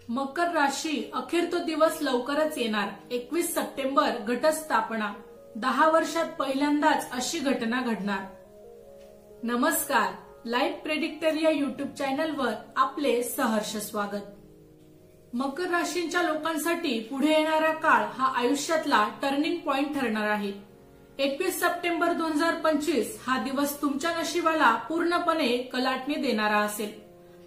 मकर राशी अखेर तो दिवस लवकरच येणार. 21 सप्टेंबर घटस्थापना. 10 वर्षात पहिल्यांदाच अशी घटना घडणार. नमस्कार, लाईफ प्रेडिक्टर या युट्यूब चॅनलवर आपले सहर्ष स्वागत. मकर राशींच्या लोकांसाठी पुढे येणारा काळ हा आयुष्यातला टर्निंग पॉइंट ठरणार आहे. 21 सप्टेंबर 2025 हा दिवस तुमच्या नशिबाला पूर्णपणे कलाटणी देणारा असेल.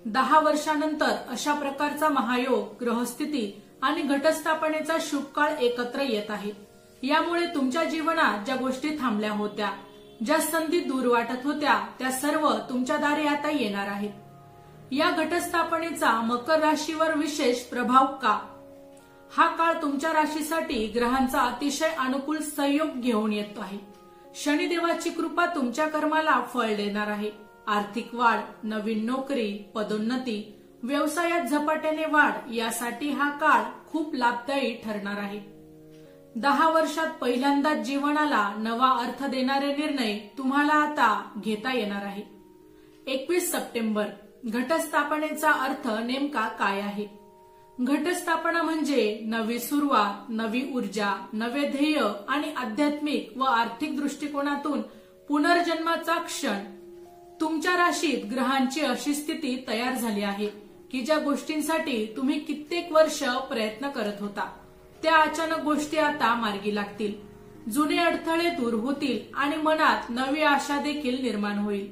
10 वर्षानंतर अशा प्रकारचा महायोग, ग्रहस्थिती आणि घटस्थापनेचा शुभ काळ एकत्र येत आहे. यामुळे तुमच्या जीवनात ज्या गोष्टी थांबल्या होत्या, ज्या संधी दूर वाटत होत्या, त्या सर्व तुमच्या दारी आता येणार आहेत. या घटस्थापनेचा मकर राशीवर विशेष प्रभाव का? हा काळ तुमच्या राशीसाठी ग्रहांचा अतिशय अनुकूल संयोग घेऊन येतो आहे. शनिदेवाची कृपा तुमच्या कर्माला फळ देणार आहे. आर्थिक वाढ, नवीन नोकरी, पदोन्नती, व्यवसायात झपाट्याने वाढ यासाठी हा काळ खूप लाभदायी ठरणार आहे. 10 वर्षात पहिल्यांदाच जीवनाला नवा अर्थ देणारे निर्णय तुम्हाला आता घेता येणार आहे. 21 सप्टेंबर घटस्थापनेचा अर्थ नेमका काय आहे? घटस्थापना म्हणजे नवी सुरुवात, नवी ऊर्जा, नवे ध्येय आणि आध्यात्मिक व आर्थिक दृष्टिकोनातून पुनर्जन्माचा क्षण. तुमच्या राशीत ग्रहांची अशी स्थिती तयार झाली आहे की ज्या गोष्टींसाठी तुम्ही कित्येक वर्ष प्रयत्न करत होता, त्या अचानक गोष्टी आता मार्गी लागतील. जुने अडथळे दूर होतील आणि मनात नवी आशा देखील निर्माण होईल.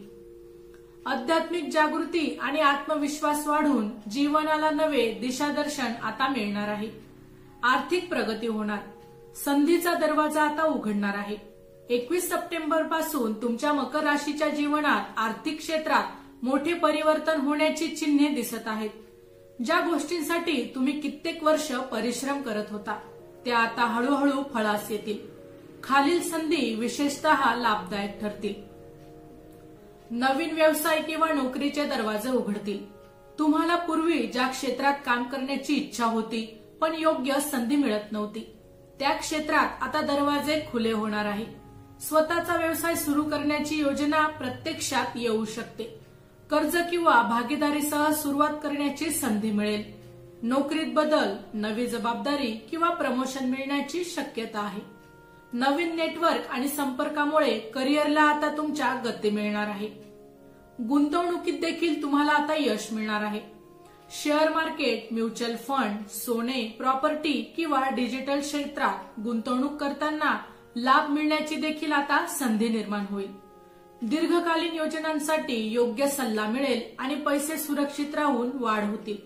आध्यात्मिक जागृती आणि आत्मविश्वास वाढून जीवनाला नवे दिशादर्शन आता मिळणार आहे. आर्थिक प्रगती होणार. संधीचा दरवाजा आता उघडणार आहे. 21 सप्टेंबर पासून तुमच्या मकर राशीच्या जीवनात आर्थिक क्षेत्रात मोठे परिवर्तन होण्याची चिन्हे दिसत आहेत. ज्या गोष्टींसाठी तुम्ही कित्येक वर्ष परिश्रम करत होता, त्या आता हळूहळू फळास येतील. खालील संधी विशेषतः लाभदायक ठरतील. नवीन व्यवसाय किंवा नोकरीचे दरवाजे उघडतील. तुम्हाला पूर्वी ज्या क्षेत्रात काम करण्याची इच्छा होती पण योग्य संधी मिळत नव्हती, त्या क्षेत्रात आता दरवाजे खुले होणार आहे. स्वतःचा व्यवसाय सुरू करण्याची योजना प्रत्यक्षात येऊ शकते. कर्ज किंवा भागीदारीसह सुरुवात करण्याची संधी मिळेल. नोकरीत बदल, नवी जबाबदारी किंवा प्रमोशन मिळण्याची शक्यता आहे. नवीन नेटवर्क आणि संपर्कामुळे करिअरला आता तुमच्या गती मिळणार आहे. गुंतवणुकीत देखील तुम्हाला आता यश मिळणार आहे. शेअर मार्केट, म्युच्युअल फंड, सोने, प्रॉपर्टी किंवा डिजिटल क्षेत्रात गुंतवणूक करताना लाभ मिळण्याची देखील आता संधी निर्माण होईल. दीर्घकालीन योजनांसाठी योग्य सल्ला मिळेल आणि पैसे सुरक्षित राहून वाढ होतील.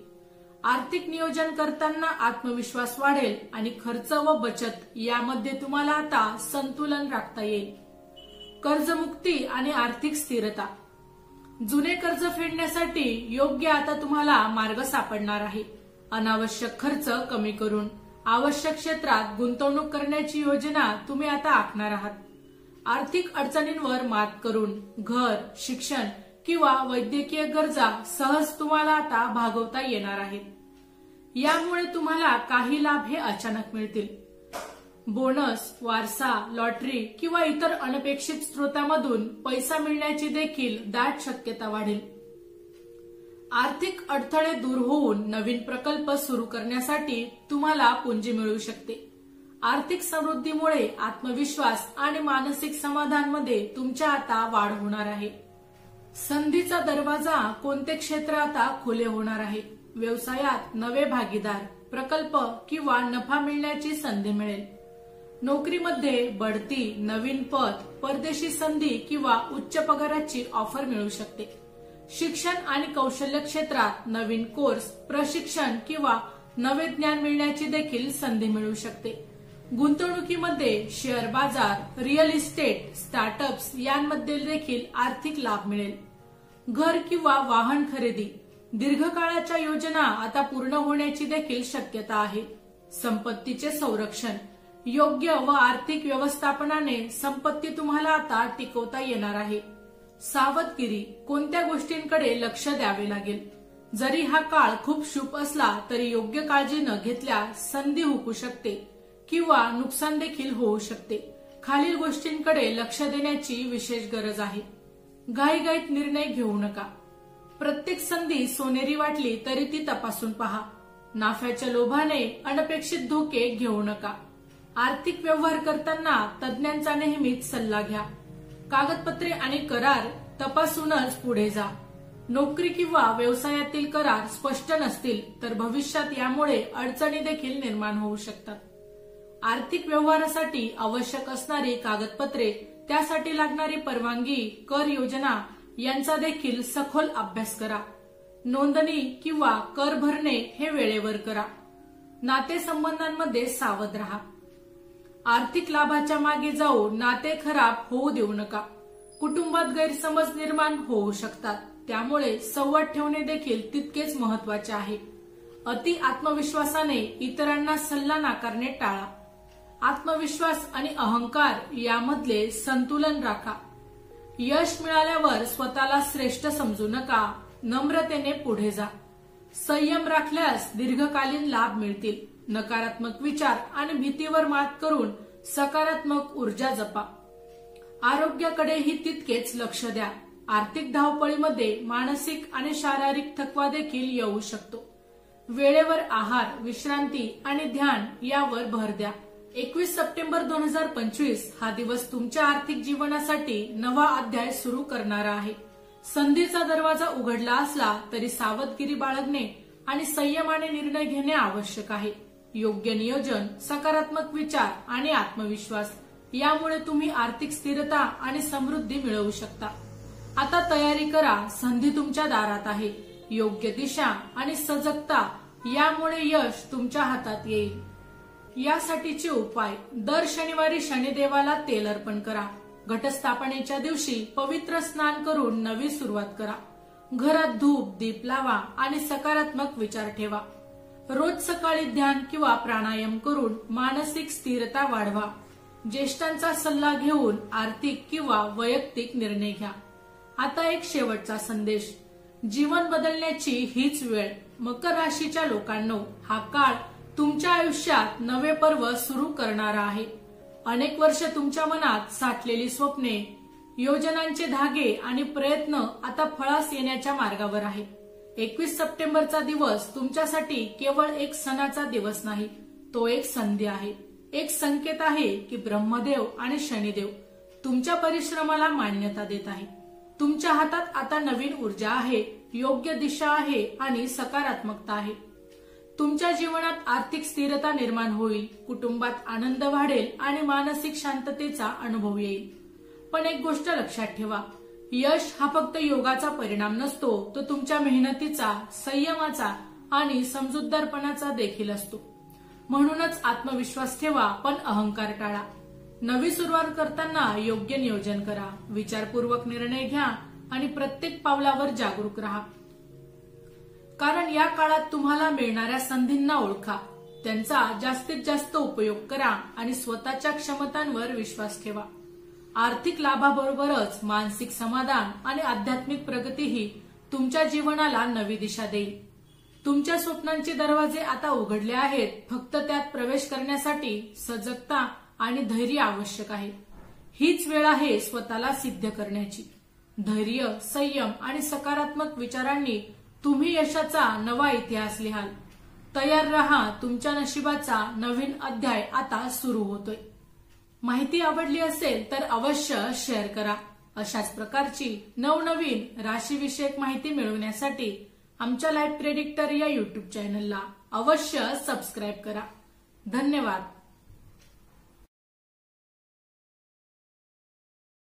आर्थिक नियोजन करताना आत्मविश्वास वाढेल आणि खर्च व बचत यामध्ये तुम्हाला आता संतुलन राखता येईल. कर्जमुक्ती आणि आर्थिक स्थिरता. जुने कर्ज फेडण्यासाठी योग्य आता तुम्हाला मार्ग सापडणार आहे. अनावश्यक खर्च कमी करून आवश्यक क्षेत्रात गुंतवणूक करण्याची योजना तुम्ही आता आखणार आहात. आर्थिक अडचणींवर मात करून घर, शिक्षण किंवा वैद्यकीय गरजा सहज तुम्हाला आता भागवता येणार आहेत. यामुळे तुम्हाला काही लाभ हे अचानक मिळतील. बोनस, वारसा, लॉटरी किंवा इतर अनपेक्षित स्रोतामधून पैसा मिळण्याची देखील दाट शक्यता वाढेल. आर्थिक अडथळे दूर होऊन नवीन प्रकल्प सुरू करण्यासाठी तुम्हाला पुंजी मिळू शकते. आर्थिक समृद्धीमुळे आत्मविश्वास आणि मानसिक समाधानामध्ये तुमच्या आता वाढ होणार आहे. संधीचा दरवाजा. कोणते क्षेत्र आता खुले होणार आहे? व्यवसायात नवे भागीदार, प्रकल्प किंवा नफा मिळण्याची संधी मिळेल. नोकरीमध्ये बढती, नवीन पद, परदेशी संधी किंवा उच्च पगाराची ऑफर मिळू शकते. शिक्षण आणि कौशल्य क्षेत्रात नवीन कोर्स, प्रशिक्षण किंवा नवे ज्ञान मिळण्याची देखील संधी मिळू शकते. गुंतवणुकीमध्ये शेअर बाजार, रिअल इस्टेट, स्टार्टअप्स यांमध्ये देखील आर्थिक लाभ मिळेल. घर किंवा वाहन खरेदी. दीर्घकाळाच्या योजना आता पूर्ण होण्याची देखील शक्यता आहे. संपत्तीचे संरक्षण. योग्य व आर्थिक व्यवस्थापनाने संपत्ती तुम्हाला आता टिकवता येणार आहे. सावधगिरी. कोणत्या गोष्टींकडे लक्ष द्यावे लागेल? जरी हा काळ खूप शुभ असला तरी योग्य काळजी न घेतल्यास संधी हुकू शकते किंवा नुकसान देखील होऊ शकते. खालील गोष्टींकडे लक्ष देण्याची विशेष गरज आहे. घाईघाईत निर्णय घेऊ नका. प्रत्येक संधी सोनेरी वाटली तरी ती तपासून पहा. नफ्याच्या लोभाने अनपेक्षित धोके घेऊ नका. आर्थिक व्यवहार करताना तज्ञांचा नेहमीच सल्ला घ्या. कागदपत्रे आणि करार तपासूनच पुढे जा. नोकरी किंवा व्यवसायातील करार स्पष्ट नसतील तर भविष्यात यामुळे अडचणी देखील निर्माण होऊ शकतात. आर्थिक व्यवहारासाठी आवश्यक असणारी कागदपत्रे, त्यासाठी लागणारी परवानगी, कर योजना यांचा देखील सखोल अभ्यास करा. नोंदणी किंवा कर भरणे हे वेळेवर करा. नातेसंबंधांमध्ये सावध राहा. आर्थिक लाभाच्या मागे जाऊन नाते खराब होऊ देऊ नका. कुटुंबात गैरसमज निर्माण होऊ शकतात, त्यामुळे संवाद ठेवणे देखील तितकेच महत्वाचे आहे. अति आत्मविश्वासाने इतरांना सल्ला नाकारणे टाळा. आत्मविश्वास आणि अहंकार यामधले संतुलन राखा. यश मिळाल्यावर स्वतःला श्रेष्ठ समजू नका. नम्रतेने पुढे जा. संयम राखल्यास दीर्घकालीन लाभ मिळतील. नकारात्मक विचार आणि भीतीवर मात करून सकारात्मक ऊर्जा जपा. आरोग्याकडेही तितकेच लक्ष द्या. आर्थिक धावपळीमध्ये मानसिक आणि शारीरिक थकवा देखील येऊ शकतो. वेळेवर आहार, विश्रांती आणि ध्यान यावर भर द्या. 21 सप्टेंबर 2025 हा दिवस तुमच्या आर्थिक जीवनासाठी नवा अध्याय सुरू करणारा आहे. संधीचा दरवाजा उघडला असला तरी सावधगिरी बाळगणे आणि संयमाने निर्णय घेणे आवश्यक आहे. योग्य नियोजन, सकारात्मक विचार आणि आत्मविश्वास यामुळे तुम्ही आर्थिक स्थिरता आणि समृद्धी मिळवू शकता. आता तयारी करा, संधी तुमच्या दारात आहे. योग्य दिशा आणि सजगता यामुळे यश तुमच्या हातात येईल. यासाठीचे उपाय: दर शनिवारी शनिदेवाला तेल अर्पण करा. घटस्थापनेच्या दिवशी पवित्र स्नान करून नवी सुरुवात करा. घरात धूप दीप लावा आणि सकारात्मक विचार ठेवा. रोज सकाळी ध्यान किंवा प्राणायाम करून मानसिक स्थिरता वाढवा. ज्येष्ठांचा सल्ला घेऊन आर्थिक किंवा वैयक्तिक निर्णय घ्या. आता एक शेवटचा संदेश: जीवन बदलण्याची हीच वेळ. मकर राशीच्या लोकांनो, हा काळ तुमच्या आयुष्यात नवे पर्व सुरू करणारा आहे. अनेक वर्ष तुमच्या मनात साठलेली स्वप्ने, योजनांचे धागे आणि प्रयत्न आता फळास येण्याच्या मार्गावर आहेत. 21 सप्टेंबरचा दिवस तुमच्यासाठी केवळ एक सणाचा दिवस नाही, तो एक संधी आहे. एक संकेत आहे की ब्रह्मदेव आणि शनिदेव तुमच्या परिश्रमाला मान्यता देत आहे. तुमच्या हातात आता नवीन ऊर्जा आहे, योग्य दिशा आहे आणि सकारात्मकता आहे. तुमच्या जीवनात आर्थिक स्थिरता निर्माण होईल, कुटुंबात आनंद वाढेल आणि मानसिक शांततेचा अनुभव येईल. पण एक गोष्ट लक्षात ठेवा, यश हा फक्त योगाचा परिणाम नसतो, तो तुमच्या मेहनतीचा, संयमाचा आणि समजूतदारपणाचा देखील असतो. म्हणूनच आत्मविश्वास ठेवा, पण अहंकार टाळा. नवी सुरुवात करताना योग्य नियोजन करा, विचारपूर्वक निर्णय घ्या आणि प्रत्येक पावलावर जागरूक राहा. कारण या काळात तुम्हाला मिळणाऱ्या संधींना ओळखा, त्यांचा जास्तीत जास्त उपयोग करा आणि स्वतःच्या क्षमतांवर विश्वास ठेवा. आर्थिक लाभाबरोबरच मानसिक समाधान आणि आध्यात्मिक प्रगतीही तुमच्या जीवनाला नवी दिशा देईल. तुमच्या स्वप्नांचे दरवाजे आता उघडले आहेत, फक्त त्यात प्रवेश करण्यासाठी सजगता आणि धैर्य आवश्यक आहे. हीच वेळ आहे स्वतःला सिद्ध करण्याची. धैर्य, संयम आणि सकारात्मक विचारांनी तुम्ही यशाचा नवा इतिहास लिहाल. तयार रहा, तुमच्या नशिबाचा नवीन अध्याय आता सुरू होतोय. माहिती आवडली असेल तर अवश्य शेअर करा. अशाच प्रकारची नवनवीन राशीविषयक माहिती मिळवण्यासाठी आमच्या लाईफ प्रेडिक्टर या युट्यूब चॅनलला अवश्य सबस्क्राईब करा. धन्यवाद.